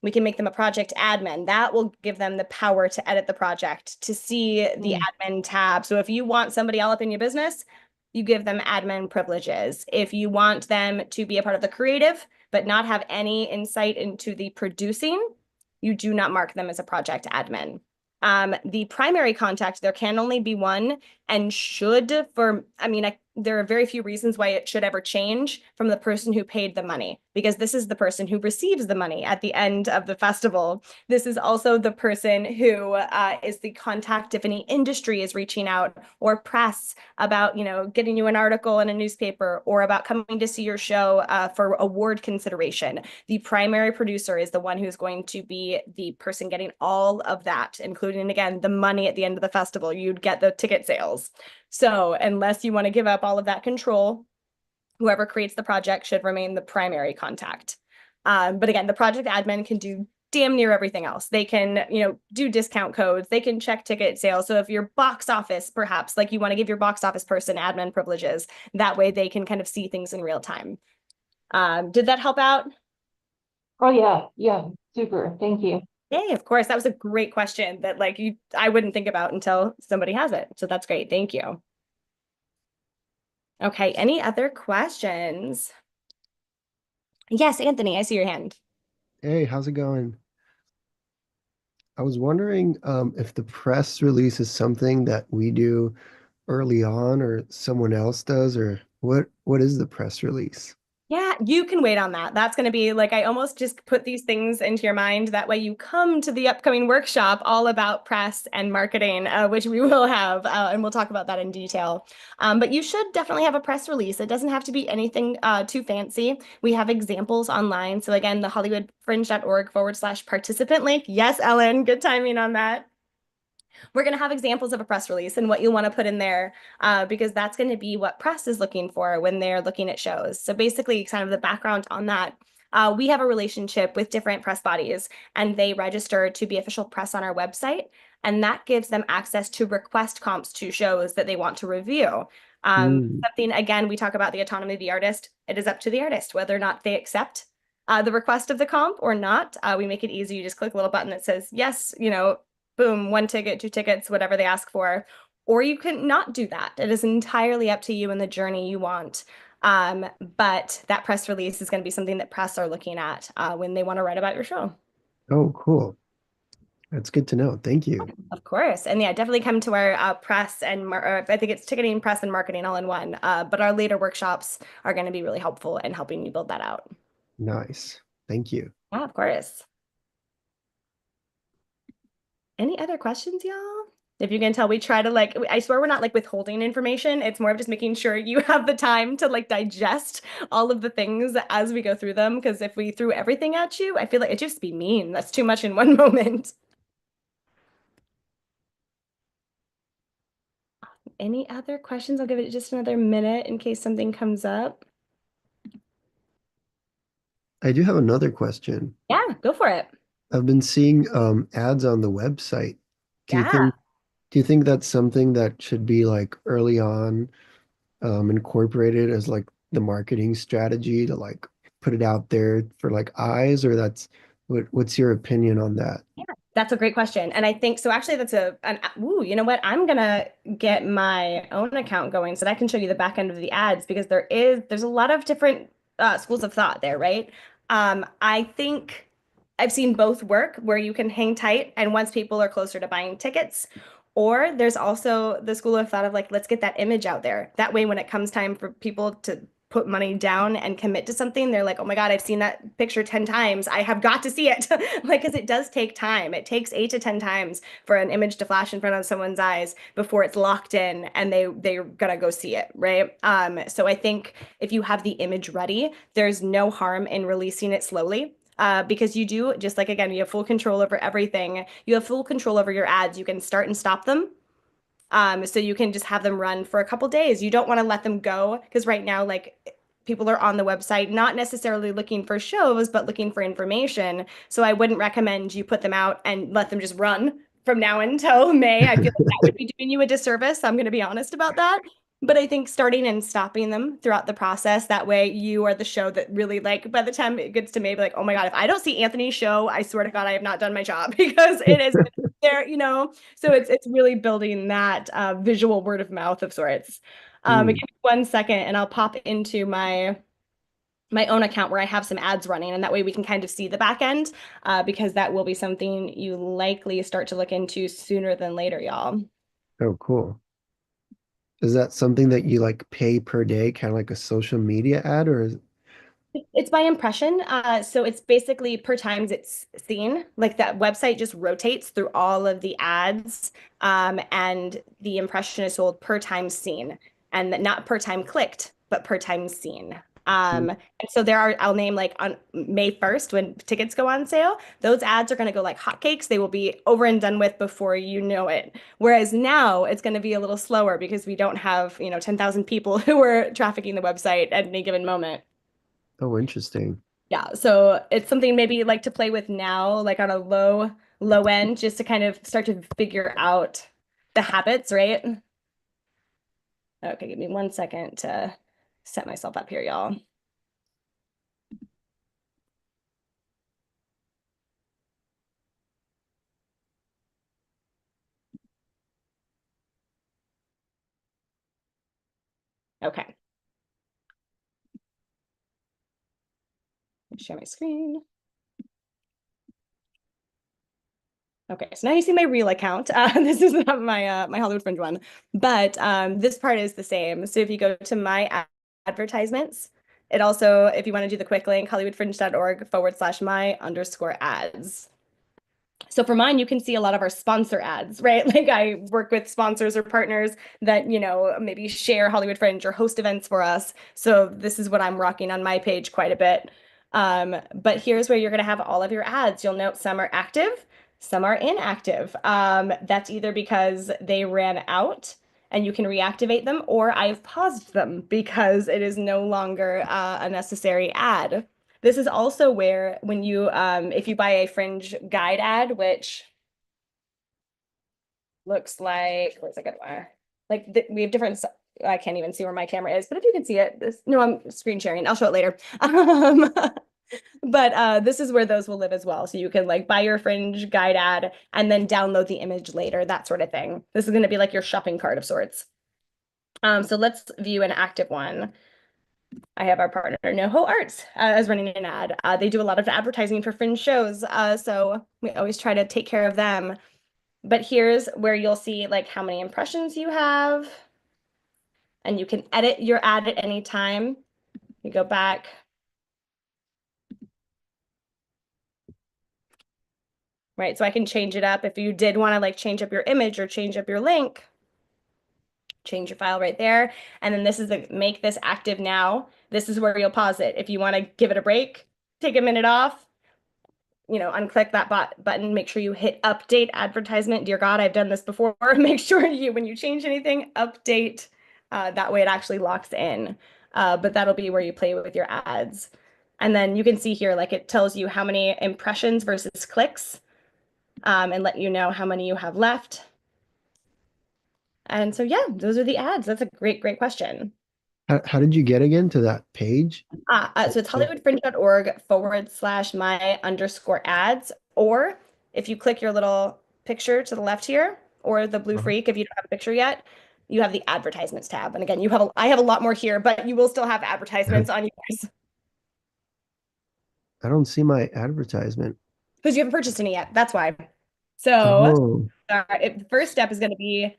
we can make them a project admin. That will give them the power to edit the project, to see the admin tab. So if you want somebody all up in your business, you give them admin privileges. If you want them to be a part of the creative, but not have any insight into the producing, you do not mark them as a project admin. The primary contact, there can only be one, and should for, I mean, there are very few reasons why it should ever change from the person who paid the money, because this is the person who receives the money at the end of the festival. This is also the person who is the contact if any industry is reaching out or press about, you know, getting you an article in a newspaper or about coming to see your show for award consideration. The primary producer is the one who's going to be the person getting all of that, including, again, the money at the end of the festival. You'd get the ticket sales. So unless you want to give up all of that control, whoever creates the project should remain the primary contact. But again, the project admin can do damn near everything else. They can, you know, do discount codes. They can check ticket sales. So if your box office, perhaps, like you want to give your box office person admin privileges, that way they can kind of see things in real time. Did that help out? Oh, yeah. Yeah. Super. Thank you. Hey, of course. That was a great question that like I wouldn't think about until somebody has it. So that's great. Thank you. Okay. Any other questions? Yes, Anthony, I see your hand. Hey, how's it going? I was wondering if the press release is something that we do early on or someone else does, or what is the press release? Yeah, you can wait on that. That's going to be like, I almost just put these things into your mind. That way you come to the upcoming workshop all about press and marketing, which we will have, and we'll talk about that in detail. But you should definitely have a press release. It doesn't have to be anything too fancy. We have examples online. So again, the hollywoodfringe.org/participant link. Yes, Ellen, good timing on that. We're going to have examples of a press release and what you want to put in there because that's going to be what press is looking for when they're looking at shows. So basically, kind of the background on that. We have a relationship with different press bodies and they register to be official press on our website. And that gives them access to request comps to shows that they want to review. Something, again, we talk about the autonomy of the artist. It is up to the artist whether or not they accept the request of the comp or not. We make it easy. You just click a little button that says, yes, you know, boom, 1 ticket, 2 tickets, whatever they ask for. Or you can not do that. It is entirely up to you and the journey you want. But that press release is going to be something that press are looking at when they want to write about your show. Oh, cool. That's good to know. Thank you. Of course. And yeah, definitely come to our press and I think it's ticketing, press, and marketing all in one. But our later workshops are going to be really helpful in helping you build that out. Nice. Thank you. Yeah, of course. Any other questions, y'all? If you can tell, we try to like, I swear we're not like withholding information. It's more of just making sure you have the time to like digest all of the things as we go through them. Because if we threw everything at you, I feel like it'd just be mean. That's too much in one moment. Any other questions? I'll give it just another minute in case something comes up. I do have another question. Yeah, go for it. I've been seeing ads on the website. Do you think that's something that should be like early on incorporated as like the marketing strategy to like put it out there for like eyes, or what's your opinion on that? Yeah, that's a great question. And I think, so actually that's you know what? I'm gonna get my own account going so that I can show you the back end of the ads because there's a lot of different schools of thought there, right? I think I've seen both work where you can hang tight and once people are closer to buying tickets, or there's also the school of thought of like, let's get that image out there. That way, when it comes time for people to put money down and commit to something, they're like, oh my God, I've seen that picture 10 times. I have got to see it. Like, because it does take time. It takes 8 to 10 times for an image to flash in front of someone's eyes before it's locked in and they're gonna go see it, right? So I think if you have the image ready, there's no harm in releasing it slowly. Because you do, just like, again, you have full control over everything. You have full control over your ads. You can start and stop them. So you can just have them run for a couple days. You don't want to let them go because right now, like, people are on the website, not necessarily looking for shows, but looking for information. So I wouldn't recommend you put them out and let them just run from now until May. I feel like that would be doing you a disservice. I'm going to be honest about that. But I think starting and stopping them throughout the process, that way you are the show that really, like, by the time it gets to maybe like, oh my God, if I don't see Anthony's show, I swear to God, I have not done my job because it is there, you know? So it's really building that visual word of mouth of sorts. Give me 1 second and I'll pop into my own account where I have some ads running, and that way we can kind of see the back end because that will be something you likely start to look into sooner than later, y'all. Oh, cool. Is that something that you like pay per day, kind of like a social media ad, or is It's by impression. So it's basically per times it's seen. Like that website just rotates through all of the ads, and the impression is sold per time seen, and not per time clicked, but per time seen. And so there are, I'll name like on May 1st when tickets go on sale, those ads are going to go like hotcakes. They will be over and done with before you know it. Whereas now it's going to be a little slower because we don't have, 10,000 people who are trafficking the website at any given moment. oh, interesting. Yeah, so it's something maybe you'd like to play with now, like on a low end, just to kind of start to figure out the habits, right? Okay, give me 1 second to set myself up here, y'all. Okay. Share my screen. Okay, so now you see my real account. This is not my Hollywood Fringe one, but this part is the same. So if you go to my advertisements, it also, if you want to do the quick link, hollywoodfringe.org/my_ads. So for mine, you can see a lot of our sponsor ads, right? Like I work with sponsors or partners that, maybe share Hollywood Fringe or host events for us. So this is what I'm rocking on my page quite a bit. But here's where you're going to have all of your ads. You'll note some are active, some are inactive. That's either because they ran out and you can reactivate them, or I've paused them because it is no longer a necessary ad. This is also where when you, if you buy a Fringe guide ad, which looks like, where's it going? Like we have different, I can't even see where my camera is, but if you can see it, no, I'm screen sharing. I'll show it later. But this is where those will live as well. So you can like buy your Fringe guide ad and then download the image later, that sort of thing. This is going to be like your shopping cart of sorts. So let's view an active one. I have our partner, NoHo Arts, as running an ad. They do a lot of advertising for Fringe shows, so we always try to take care of them. But here's where you'll see like how many impressions you have, and you can edit your ad at any time. You go back. Right, so I can change it up. If you did want to like change up your image or change up your link, change your file right there. And then this is the make this active now. This is where you'll pause it. If you want to give it a break, take a minute off, unclick that button, make sure you hit update advertisement. Dear God, I've done this before. Make sure when you change anything, update. That way it actually locks in. But that'll be where you play with your ads. And then you can see here, like it tells you how many impressions versus clicks, and let you know how many you have left. And so, yeah, those are the ads. That's a great, great question. How did you get again to that page? So it's hollywoodfringe.org/my_ads. Or if you click your little picture to the left here, or the blue freak, if you don't have a picture yet, you have the advertisements tab. And again, I have a lot more here, but you will still have advertisements on yours I don't see my advertisement. because you haven't purchased any yet. That's why. So Oh, the first step is going to be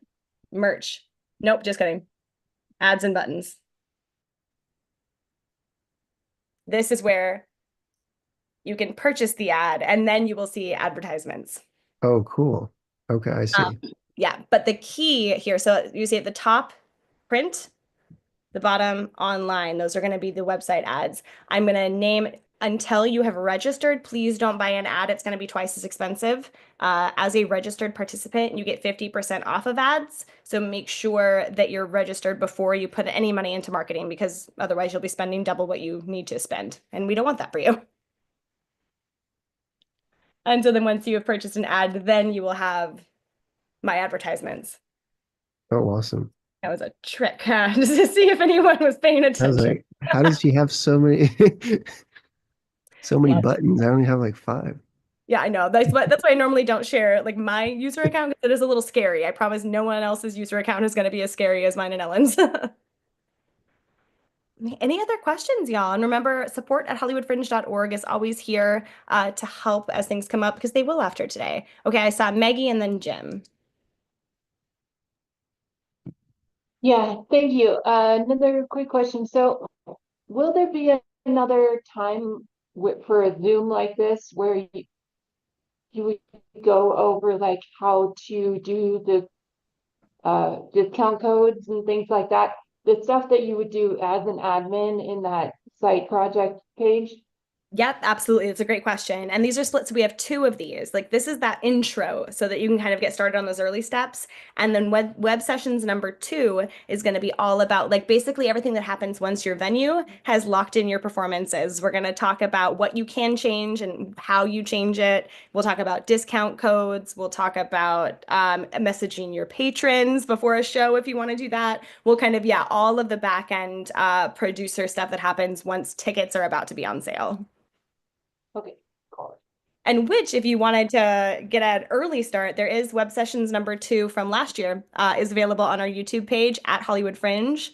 merch. Nope, just kidding. Ads and buttons. This is where you can purchase the ad and then you will see advertisements. oh, cool. Okay, I see. Yeah, but the key here, so you see at the top, print, the bottom, online. Those are going to be the website ads. I'm going to name, until you have registered, please don't buy an ad. It's going to be twice as expensive. As a registered participant, you get 50% off of ads. So make sure that you're registered before you put any money into marketing, because otherwise you'll be spending double what you need to spend. And we don't want that for you. And so then once you have purchased an ad, then you will have my advertisements. Oh, awesome. That was a trick, just to see if anyone was paying I was attention. like, how does she have so many so many Well, buttons? I only have like 5. yeah, I know. That's why I normally don't share like my user account, because it is a little scary. I promise no one else's user account is going to be as scary as mine and Ellen's. Any other questions, y'all? And remember, support@hollywoodfringe.org is always here to help as things come up, because they will after today. Okay, I saw Maggie and then Jim. Yeah, thank you. Another quick question. So will there be another time for a Zoom like this where you would go over like how to do the discount codes and things like that? The stuff that you would do as an admin in that site project page? Yep, absolutely. It's a great question. And these are split. So we have two of these. Like this is that intro so that you can kind of get started on those early steps. And then web sessions number 2 is going to be all about like basically everything that happens once your venue has locked in your performances. We're going to talk about what you can change and how you change it. We'll talk about discount codes. We'll talk about messaging your patrons before a show if you want to do that. We'll kind of, yeah, all of the back end producer stuff that happens once tickets are about to be on sale. Okay, cool. And which, if you wanted to get an early start, there is web sessions number 2 from last year is available on our YouTube page at Hollywood Fringe.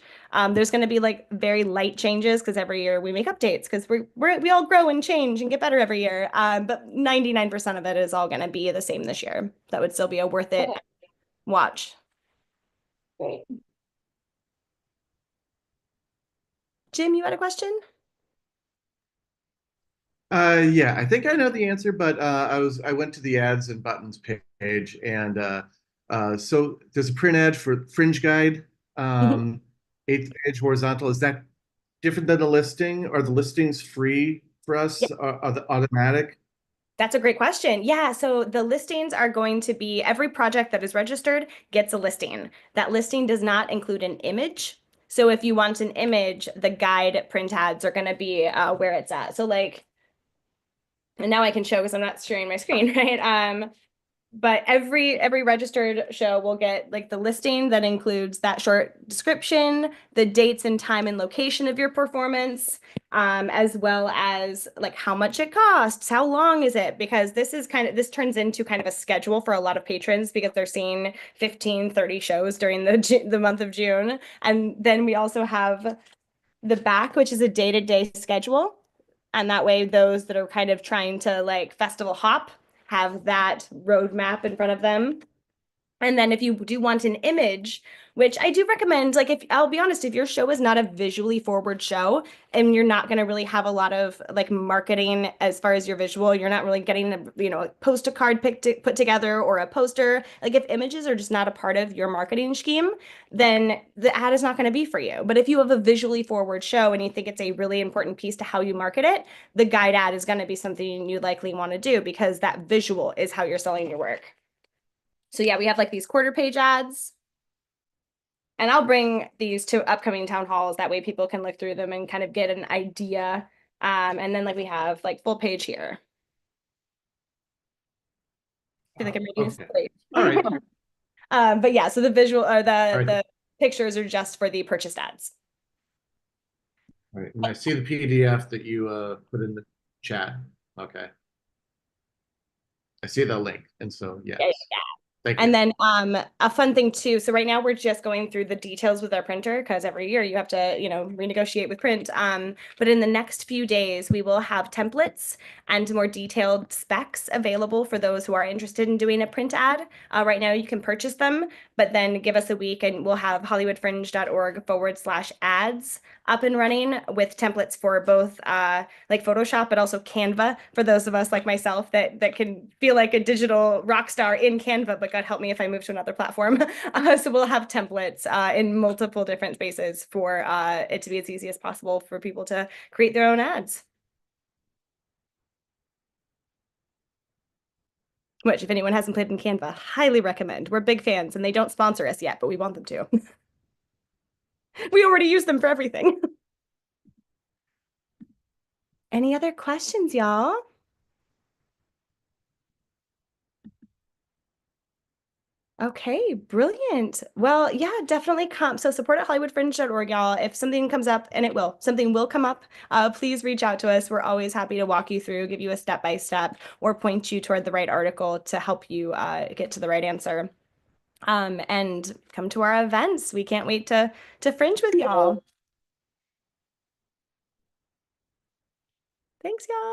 There's going to be like very light changes because every year we make updates because we all grow and change and get better every year. But 99% of it is all going to be the same this year. That would still be a worth it Okay, watch. great. Jim, you had a question? Yeah, I think I know the answer, but I went to the ads and buttons page, and so there's a print ad for Fringe Guide, Mhm. 8th page horizontal. Is that different than the listing? Are the listings free for us? Are the automatic? That's a great question. Yeah, so the listings are going to be every project that is registered gets a listing. That listing does not include an image. So if you want an image, the guide print ads are going to be where it's at. So like, and now I can show because I'm not sharing my screen, right? But every registered show will get like the listing that includes that short description, the dates and time and location of your performance, as well as like how much it costs, how long is it? Because this turns into kind of a schedule for a lot of patrons because they're seeing 15, 30 shows during the month of June. And then we also have the back, which is a day-to-day schedule. And that way, those that are kind of trying to like festival hop have that roadmap in front of them. And then if you do want an image, which I do recommend, like if I'll be honest, if your show is not a visually forward show and you're not going to really have a lot of like marketing as far as your visual, you're not really getting a post a card put together or a poster. Like if images are just not a part of your marketing scheme, then the ad is not going to be for you. But if you have a visually forward show and you think it's a really important piece to how you market it, the guide ad is going to be something you likely want to do because that visual is how you're selling your work. So yeah, we have like these quarter page ads. And I'll bring these to upcoming town halls. That way people can look through them and kind of get an idea. And then like we have like full page here. I feel like I'm making Okay. this All right. but yeah, so the visual or All right. the pictures are just for the purchased ads. All right. And I see the PDF that you put in the chat. Okay. I see the link. And so, yes. Yeah, Thank you. And then a fun thing too. So right now we're just going through the details with our printer because every year you have to, renegotiate with print. But in the next few days, we will have templates and more detailed specs available for those who are interested in doing a print ad. Right now you can purchase them, but then give us a week and we'll have hollywoodfringe.org/ads up and running with templates for both like Photoshop, but also Canva for those of us like myself that can feel like a digital rock star in Canva, but God help me if I move to another platform. So we'll have templates in multiple different spaces for it to be as easy as possible for people to create their own ads. Which, if anyone hasn't played in Canva, highly recommend. We're big fans, and they don't sponsor us yet, but we want them to. We already use them for everything. Any other questions, y'all? Okay, brilliant. Well, yeah, definitely come. So support at hollywoodfringe.org, y'all. If something comes up, and something will come up, please reach out to us. We're always happy to walk you through, give you a step-by-step, or point you toward the right article to help you get to the right answer. And come to our events. We can't wait to fringe with y'all. Thanks, y'all.